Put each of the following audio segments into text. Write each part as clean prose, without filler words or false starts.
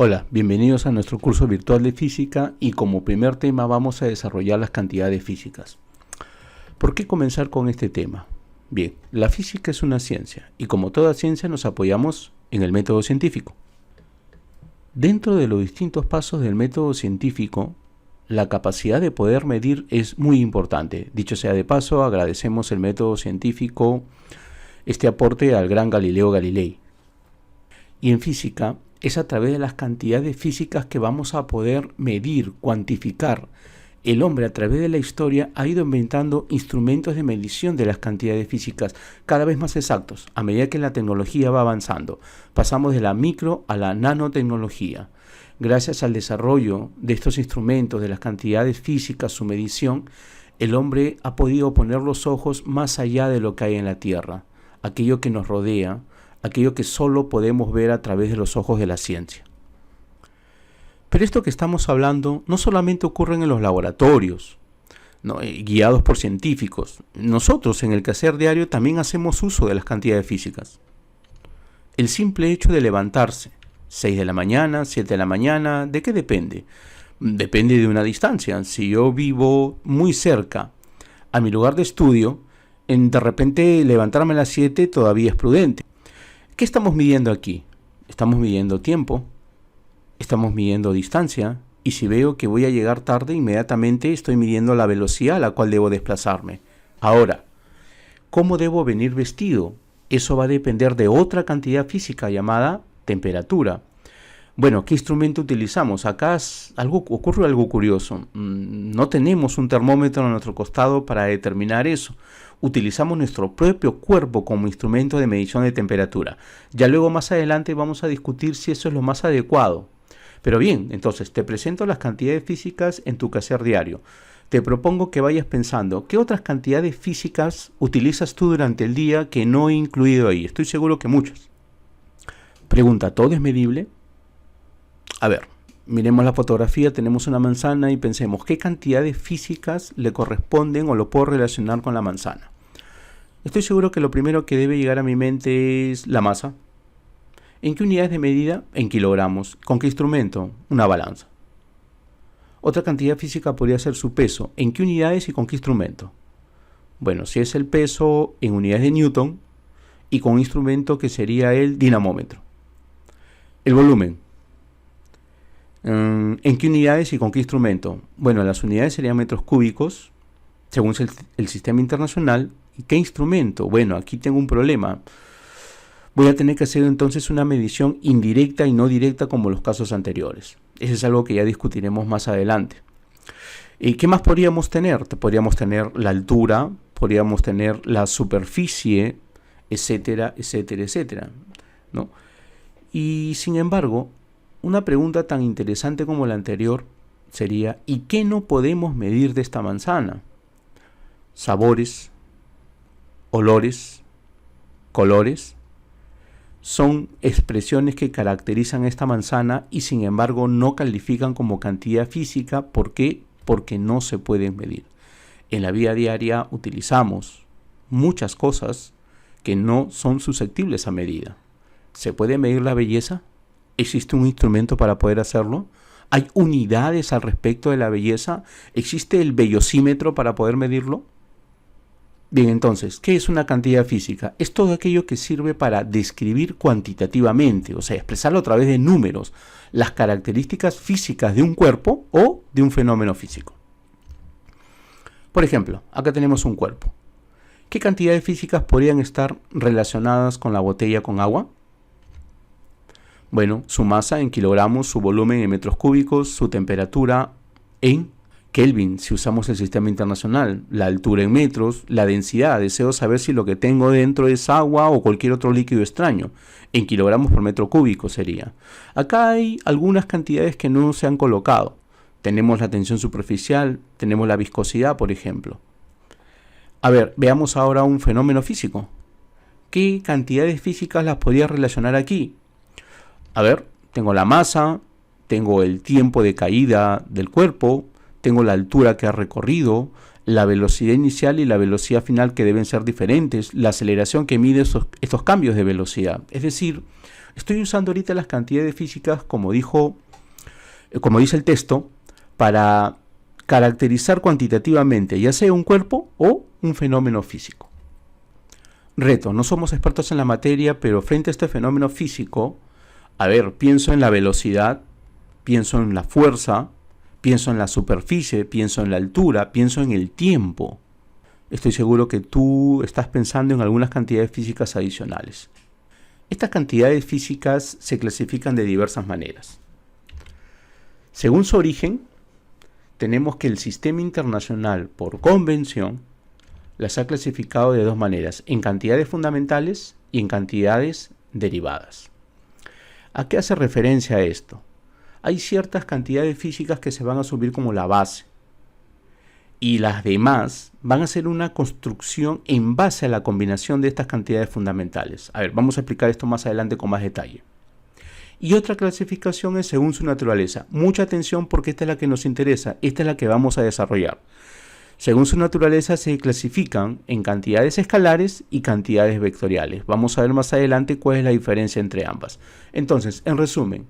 Hola, bienvenidos a nuestro curso virtual de física y como primer tema vamos a desarrollar las cantidades físicas. ¿Por qué comenzar con este tema? Bien, la física es una ciencia y como toda ciencia nos apoyamos en el método científico. Dentro de los distintos pasos del método científico, la capacidad de poder medir es muy importante. Dicho sea de paso, agradecemos el método científico, este aporte al gran Galileo Galilei. Y en física, es a través de las cantidades físicas que vamos a poder medir, cuantificar. El hombre a través de la historia ha ido inventando instrumentos de medición de las cantidades físicas cada vez más exactos a medida que la tecnología va avanzando. Pasamos de la micro a la nanotecnología. Gracias al desarrollo de estos instrumentos, de las cantidades físicas, su medición, el hombre ha podido poner los ojos más allá de lo que hay en la Tierra, aquello que nos rodea, aquello que solo podemos ver a través de los ojos de la ciencia. Pero esto que estamos hablando no solamente ocurre en los laboratorios, guiados por científicos. Nosotros en el quehacer diario también hacemos uso de las cantidades físicas. El simple hecho de levantarse, 6 de la mañana, 7 de la mañana, ¿de qué depende? Depende de una distancia. Si yo vivo muy cerca a mi lugar de estudio, de repente levantarme a las 7 todavía es prudente. ¿Qué estamos midiendo aquí? Estamos midiendo tiempo, estamos midiendo distancia, y si veo que voy a llegar tarde, inmediatamente estoy midiendo la velocidad a la cual debo desplazarme. Ahora, ¿cómo debo venir vestido? Eso va a depender de otra cantidad física llamada temperatura. Bueno, ¿qué instrumento utilizamos? Acá ocurre algo curioso. No tenemos un termómetro a nuestro costado para determinar eso. Utilizamos nuestro propio cuerpo como instrumento de medición de temperatura. Ya luego más adelante vamos a discutir si eso es lo más adecuado. Pero bien, entonces te presento las cantidades físicas en tu quehacer diario. Te propongo que vayas pensando, ¿qué otras cantidades físicas utilizas tú durante el día que no he incluido ahí? Estoy seguro que muchas. Pregunta, ¿todo es medible? A ver, miremos la fotografía, tenemos una manzana y pensemos, ¿qué cantidades físicas le corresponden o lo puedo relacionar con la manzana? Estoy seguro que lo primero que debe llegar a mi mente es la masa. ¿En qué unidades de medida? En kilogramos. ¿Con qué instrumento? Una balanza. Otra cantidad física podría ser su peso. ¿En qué unidades y con qué instrumento? Bueno, si es el peso en unidades de Newton y con un instrumento que sería el dinamómetro. El volumen. ¿En qué unidades y con qué instrumento? Bueno, las unidades serían metros cúbicos, según el sistema internacional. ¿Y qué instrumento? Bueno, aquí tengo un problema. Voy a tener que hacer entonces una medición indirecta y no directa como los casos anteriores. Eso es algo que ya discutiremos más adelante. ¿Y qué más podríamos tener? Podríamos tener la altura, podríamos tener la superficie, etcétera, etcétera, etcétera, ¿no? Y sin embargo, una pregunta tan interesante como la anterior sería, ¿y qué no podemos medir de esta manzana? Sabores, olores, colores, son expresiones que caracterizan esta manzana y sin embargo no califican como cantidad física. ¿Por qué? Porque no se pueden medir. En la vida diaria utilizamos muchas cosas que no son susceptibles a medida. ¿Se puede medir la belleza? ¿Existe un instrumento para poder hacerlo? ¿Hay unidades al respecto de la belleza? ¿Existe el vellocímetro para poder medirlo? Bien, entonces, ¿qué es una cantidad física? Es todo aquello que sirve para describir cuantitativamente, o sea, expresarlo a través de números, las características físicas de un cuerpo o de un fenómeno físico. Por ejemplo, acá tenemos un cuerpo. ¿Qué cantidades físicas podrían estar relacionadas con la botella con agua? Bueno, su masa en kilogramos, su volumen en metros cúbicos, su temperatura en Kelvin, si usamos el sistema internacional, la altura en metros, la densidad. Deseo saber si lo que tengo dentro es agua o cualquier otro líquido extraño. En kilogramos por metro cúbico sería. Acá hay algunas cantidades que no se han colocado. Tenemos la tensión superficial, tenemos la viscosidad, por ejemplo. A ver, veamos ahora un fenómeno físico. ¿Qué cantidades físicas las podría relacionar aquí? A ver, tengo la masa, tengo el tiempo de caída del cuerpo, tengo la altura que ha recorrido, la velocidad inicial y la velocidad final que deben ser diferentes, la aceleración que mide estos cambios de velocidad. Es decir, Estoy usando ahorita las cantidades físicas, como dice el texto, para caracterizar cuantitativamente ya sea un cuerpo o un fenómeno físico. Reto, no somos expertos en la materia, pero frente a este fenómeno físico, pienso en la velocidad, pienso en la fuerza, pienso en la superficie, pienso en la altura, pienso en el tiempo. Estoy seguro que tú estás pensando en algunas cantidades físicas adicionales. Estas cantidades físicas se clasifican de diversas maneras. Según su origen, tenemos que el sistema internacional, por convención, las ha clasificado de dos maneras, en cantidades fundamentales y en cantidades derivadas. ¿A qué hace referencia esto? Hay ciertas cantidades físicas que se van a asumir como la base, y las demás van a ser una construcción en base a la combinación de estas cantidades fundamentales. Vamos a explicar esto más adelante con más detalle. Y otra clasificación es según su naturaleza. Mucha atención porque esta es la que nos interesa, esta es la que vamos a desarrollar. Según su naturaleza se clasifican en cantidades escalares y cantidades vectoriales. Vamos a ver más adelante cuál es la diferencia entre ambas. Entonces, en resumen,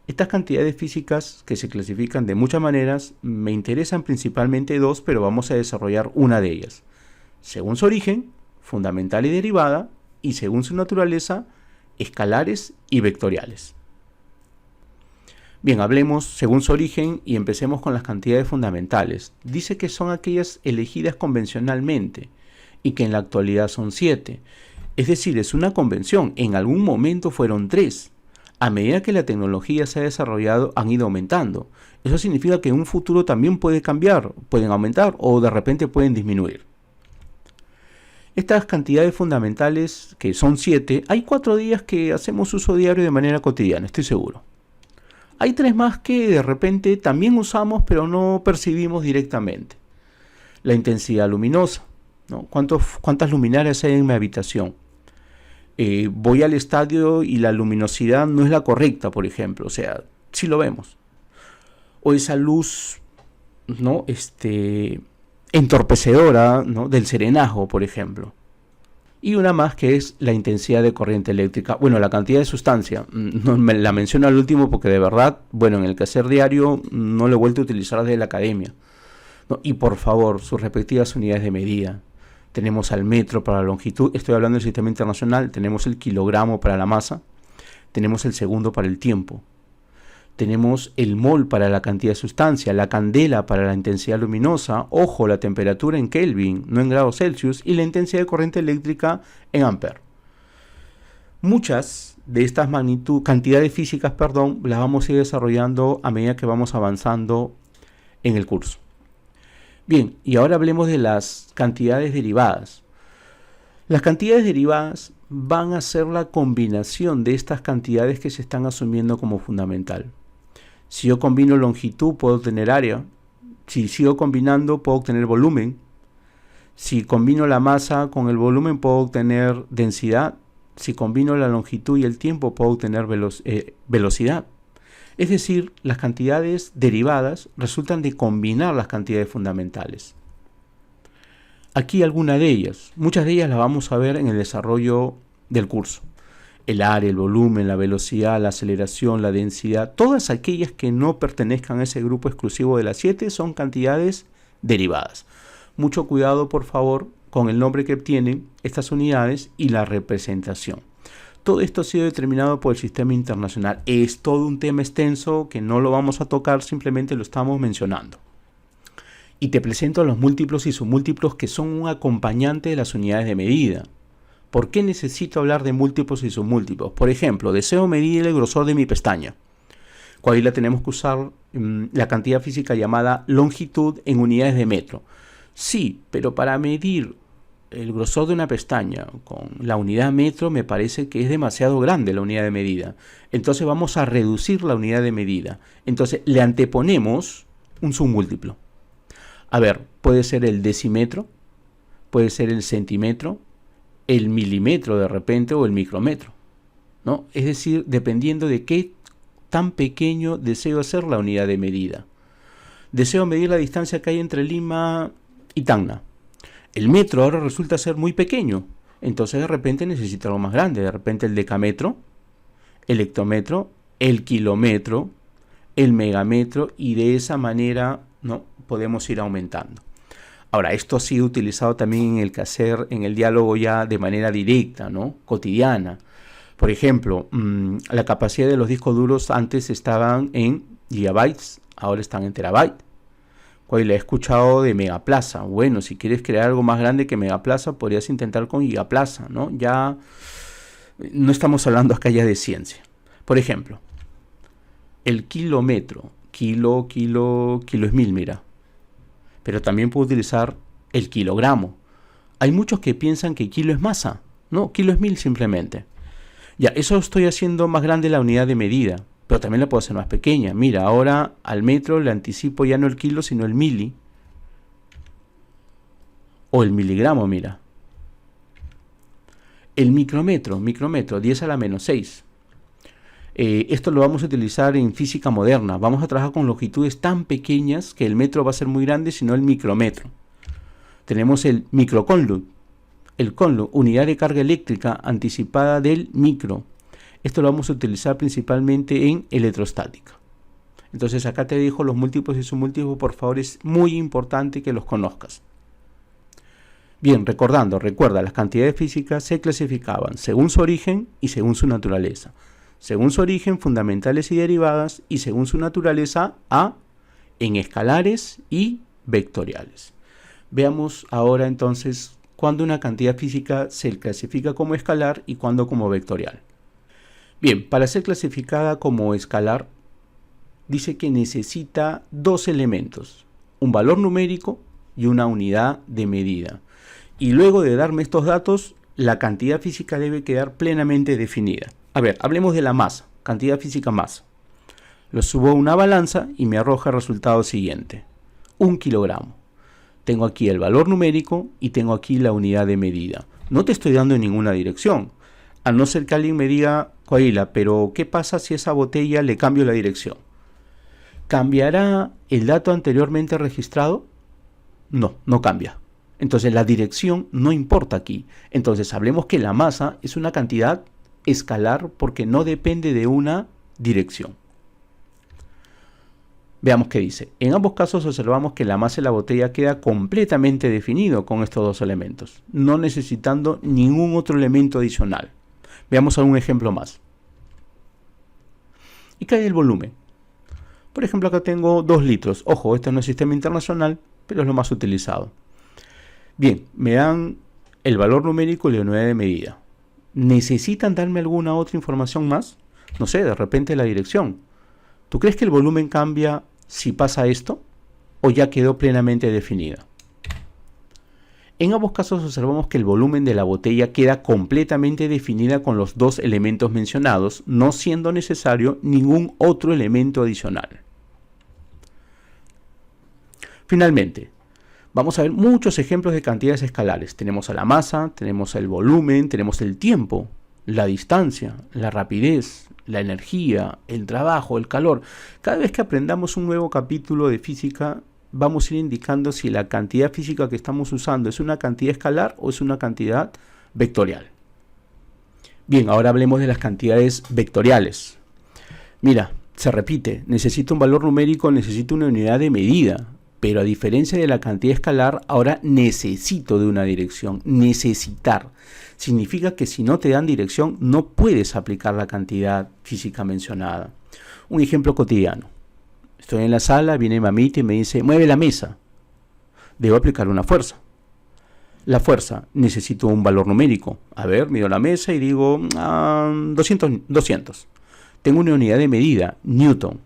estas cantidades físicas que se clasifican de muchas maneras me interesan principalmente dos, pero vamos a desarrollar una de ellas. Según su origen, fundamental y derivada, y según su naturaleza, escalares y vectoriales. Bien, hablemos según su origen y empecemos con las cantidades fundamentales. Dice que son aquellas elegidas convencionalmente y que en la actualidad son 7. Es decir, es una convención. En algún momento fueron 3. A medida que la tecnología se ha desarrollado, han ido aumentando. Eso significa que en un futuro también puede cambiar, pueden aumentar o de repente pueden disminuir. Estas cantidades fundamentales, que son 7, hay 4 días que hacemos uso diario de manera cotidiana, estoy seguro. Hay 3 más que de repente también usamos, pero no percibimos directamente. La intensidad luminosa, ¿no? ¿Cuántas luminarias hay en mi habitación? Voy al estadio y la luminosidad no es la correcta, por ejemplo, sí lo vemos. O esa luz, ¿no? Entorpecedora, ¿no? Del serenajo, por ejemplo. Y una más que es la intensidad de corriente eléctrica. Bueno, la cantidad de sustancia, no me la menciono al último porque de verdad, en el quehacer diario no lo he vuelto a utilizar desde la academia, ¿no? Y por favor, sus respectivas unidades de medida. Tenemos al metro para la longitud, estoy hablando del sistema internacional, tenemos el kilogramo para la masa, tenemos el segundo para el tiempo. Tenemos el mol para la cantidad de sustancia, la candela para la intensidad luminosa, ojo, la temperatura en Kelvin, no en grados Celsius, y la intensidad de corriente eléctrica en ampere. Muchas de estas cantidades físicas, las vamos a ir desarrollando a medida que vamos avanzando en el curso. Bien, y ahora hablemos de las cantidades derivadas. Las cantidades derivadas van a ser la combinación de estas cantidades que se están asumiendo como fundamental. Si yo combino longitud, puedo obtener área. Si sigo combinando, puedo obtener volumen. Si combino la masa con el volumen, puedo obtener densidad. Si combino la longitud y el tiempo, puedo obtener velocidad. Es decir, las cantidades derivadas resultan de combinar las cantidades fundamentales. Aquí algunas de ellas. Muchas de ellas las vamos a ver en el desarrollo del curso. El área, el volumen, la velocidad, la aceleración, la densidad, todas aquellas que no pertenezcan a ese grupo exclusivo de las 7 son cantidades derivadas. Mucho cuidado, por favor, con el nombre que obtienen estas unidades y la representación. Todo esto ha sido determinado por el sistema internacional. Es todo un tema extenso que no lo vamos a tocar, simplemente lo estamos mencionando. Y te presento los múltiplos y submúltiplos que son un acompañante de las unidades de medida. ¿Por qué necesito hablar de múltiplos y submúltiplos? Por ejemplo, deseo medir el grosor de mi pestaña. Ahí la tenemos que usar la cantidad física llamada longitud en unidades de metro. Sí, pero para medir el grosor de una pestaña con la unidad metro me parece que es demasiado grande la unidad de medida. Entonces vamos a reducir la unidad de medida. Entonces le anteponemos un submúltiplo. Puede ser el decímetro, puede ser el centímetro, el milímetro de repente o el micrómetro, ¿no? Es decir, dependiendo de qué tan pequeño deseo hacer la unidad de medida. Deseo medir la distancia que hay entre Lima y Tacna. El metro ahora resulta ser muy pequeño, entonces de repente necesito algo más grande, de repente el decámetro, el hectómetro, el kilómetro, el megámetro, y de esa manera, ¿no?, podemos ir aumentando. Ahora, esto ha sido utilizado también en el quehacer, en el diálogo ya de manera directa, ¿no?, cotidiana. Por ejemplo, la capacidad de los discos duros antes estaban en gigabytes, ahora están en terabytes. Cuando le he escuchado de Megaplaza, bueno, si quieres crear algo más grande que Megaplaza, podrías intentar con Gigaplaza, ¿no? Ya no estamos hablando acá ya de ciencia. Por ejemplo, el kilómetro, kilo es 1000, mira. Pero también puedo utilizar el kilogramo. Hay muchos que piensan que kilo es masa. No, kilo es 1000 simplemente. Ya, eso estoy haciendo más grande la unidad de medida, pero también la puedo hacer más pequeña. Mira, ahora al metro le anticipo ya no el kilo, sino el mili. O el miligramo, mira. El micrómetro, 10 a la menos 6. Esto lo vamos a utilizar en física moderna. Vamos a trabajar con longitudes tan pequeñas que el metro va a ser muy grande, sino el micrómetro. Tenemos el microconlut. El conlut, unidad de carga eléctrica anticipada del micro. Esto lo vamos a utilizar principalmente en electrostática. Entonces acá te dejo los múltiplos y submúltiplos, por favor, es muy importante que los conozcas. Bien, recuerda, las cantidades físicas se clasificaban según su origen y según su naturaleza. Según su origen, fundamentales y derivadas, y según su naturaleza, en escalares y vectoriales. Veamos ahora entonces cuándo una cantidad física se clasifica como escalar y cuándo como vectorial. Bien, para ser clasificada como escalar, dice que necesita dos elementos, un valor numérico y una unidad de medida. Y luego de darme estos datos, la cantidad física debe quedar plenamente definida. A ver, hablemos de la masa, cantidad física masa. Lo subo a una balanza y me arroja el resultado siguiente: 1 kilogramo. Tengo aquí el valor numérico y tengo aquí la unidad de medida. No te estoy dando en ninguna dirección, a no ser que alguien me diga, Coahuila, pero ¿qué pasa si a esa botella le cambio la dirección? ¿Cambiará el dato anteriormente registrado? No, no cambia. Entonces la dirección no importa aquí. Entonces hablemos que la masa es una cantidad escalar porque no depende de una dirección. Veamos qué dice. En ambos casos observamos que la masa de la botella queda completamente definido con estos dos elementos, no necesitando ningún otro elemento adicional. Veamos algún ejemplo más. ¿Y qué hay del volumen? Por ejemplo, acá tengo 2 litros. Ojo, este no es sistema internacional, pero es lo más utilizado. Bien, me dan el valor numérico y la unidad de medida. ¿Necesitan darme alguna otra información más? No sé, de repente la dirección. ¿Tú crees que el volumen cambia si pasa esto? ¿O ya quedó plenamente definida? En ambos casos observamos que el volumen de la botella queda completamente definida con los dos elementos mencionados, no siendo necesario ningún otro elemento adicional. Finalmente, vamos a ver muchos ejemplos de cantidades escalares. Tenemos a la masa, tenemos el volumen, tenemos el tiempo, la distancia, la rapidez, la energía, el trabajo, el calor. Cada vez que aprendamos un nuevo capítulo de física, vamos a ir indicando si la cantidad física que estamos usando es una cantidad escalar o es una cantidad vectorial. Bien, ahora hablemos de las cantidades vectoriales. Mira, se repite, necesito un valor numérico, necesito una unidad de medida. Pero a diferencia de la cantidad escalar, ahora necesito de una dirección. Necesitar significa que si no te dan dirección, no puedes aplicar la cantidad física mencionada. Un ejemplo cotidiano. Estoy en la sala, viene mamita y me dice, mueve la mesa. Debo aplicar una fuerza. La fuerza, necesito un valor numérico. A ver, mido la mesa y digo 200. Tengo una unidad de medida, Newton.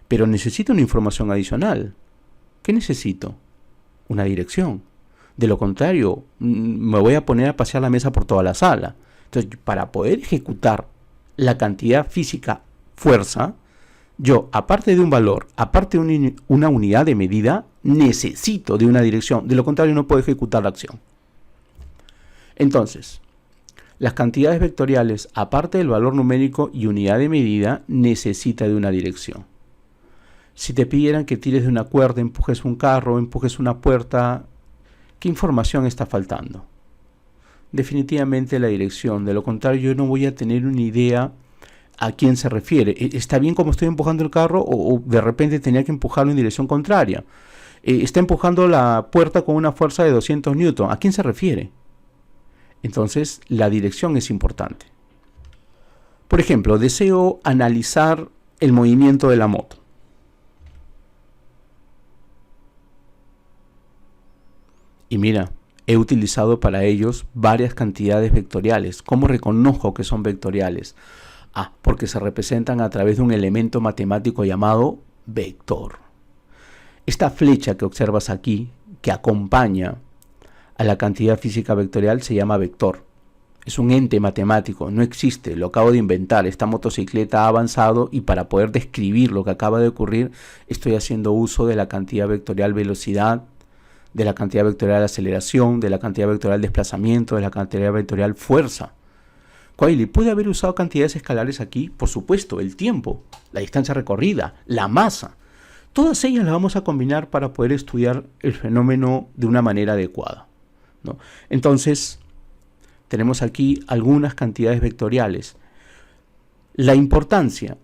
Pero necesito una información adicional. ¿Qué necesito? Una dirección. De lo contrario, me voy a poner a pasear la mesa por toda la sala. Entonces, para poder ejecutar la cantidad física fuerza, yo, aparte de un valor, aparte de una unidad de medida, necesito de una dirección. De lo contrario, no puedo ejecutar la acción. Entonces, las cantidades vectoriales, aparte del valor numérico y unidad de medida, necesita de una dirección. Si te pidieran que tires de una cuerda, empujes un carro, empujes una puerta, ¿qué información está faltando? Definitivamente la dirección. De lo contrario, yo no voy a tener una idea ¿A quién se refiere? ¿Está bien como estoy empujando el carro o de repente tenía que empujarlo en dirección contraria? Está empujando la puerta con una fuerza de 200 newton. ¿A quién se refiere? Entonces, la dirección es importante. Por ejemplo, deseo analizar el movimiento de la moto. Y mira, he utilizado para ellos varias cantidades vectoriales. ¿Cómo reconozco que son vectoriales? Porque se representan a través de un elemento matemático llamado vector. Esta flecha que observas aquí, que acompaña a la cantidad física vectorial, se llama vector. Es un ente matemático, no existe, lo acabo de inventar. Esta motocicleta ha avanzado y para poder describir lo que acaba de ocurrir, estoy haciendo uso de la cantidad vectorial velocidad, de la cantidad vectorial aceleración, de la cantidad vectorial desplazamiento, de la cantidad vectorial fuerza. Quayle, ¿puede haber usado cantidades escalares aquí? Por supuesto, el tiempo, la distancia recorrida, la masa. Todas ellas las vamos a combinar para poder estudiar el fenómeno de una manera adecuada, ¿no? Entonces, tenemos aquí algunas cantidades vectoriales. La importancia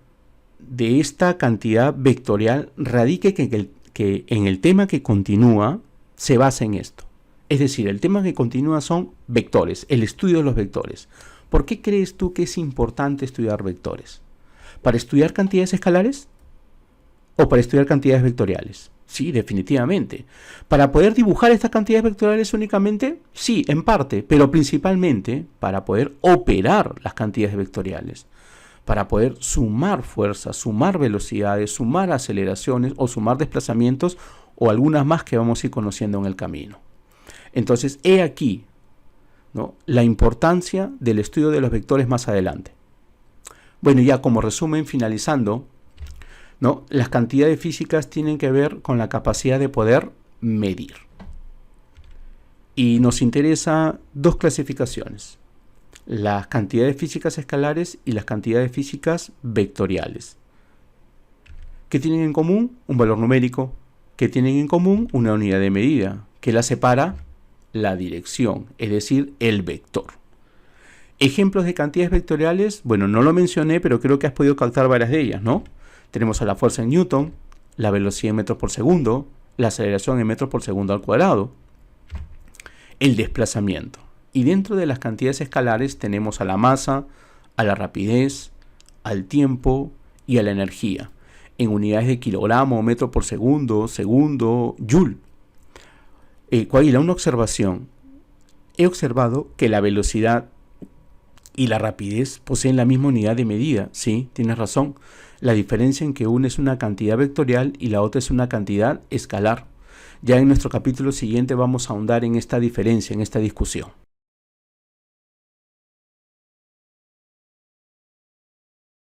de esta cantidad vectorial radica que en el tema que continúa se basa en esto. Es decir, el tema que continúa son vectores, el estudio de los vectores. ¿Por qué crees tú que es importante estudiar vectores? ¿Para estudiar cantidades escalares? ¿O para estudiar cantidades vectoriales? Sí, definitivamente. ¿Para poder dibujar estas cantidades vectoriales únicamente? Sí, en parte, pero principalmente para poder operar las cantidades vectoriales. Para poder sumar fuerzas, sumar velocidades, sumar aceleraciones o sumar desplazamientos o algunas más que vamos a ir conociendo en el camino. Entonces, he aquí, ¿no?, la importancia del estudio de los vectores más adelante. Bueno, ya como resumen, finalizando, ¿no?, las cantidades físicas tienen que ver con la capacidad de poder medir. Y nos interesa dos clasificaciones: las cantidades físicas escalares y las cantidades físicas vectoriales. ¿Qué tienen en común? Un valor numérico. ¿Qué tienen en común? Una unidad de medida. ¿Qué la separa? La dirección, es decir, el vector. Ejemplos de cantidades vectoriales, bueno, no lo mencioné, pero creo que has podido captar varias de ellas, ¿no? Tenemos a la fuerza en newton, la velocidad en metros por segundo, la aceleración en metros por segundo al cuadrado, el desplazamiento. Y dentro de las cantidades escalares tenemos a la masa, a la rapidez, al tiempo y a la energía, en unidades de kilogramo, metro por segundo, joule. Quayle, una observación. He observado que la velocidad y la rapidez poseen la misma unidad de medida. Sí, tienes razón. La diferencia en que una es una cantidad vectorial y la otra es una cantidad escalar. Ya en nuestro capítulo siguiente vamos a ahondar en esta diferencia, en esta discusión.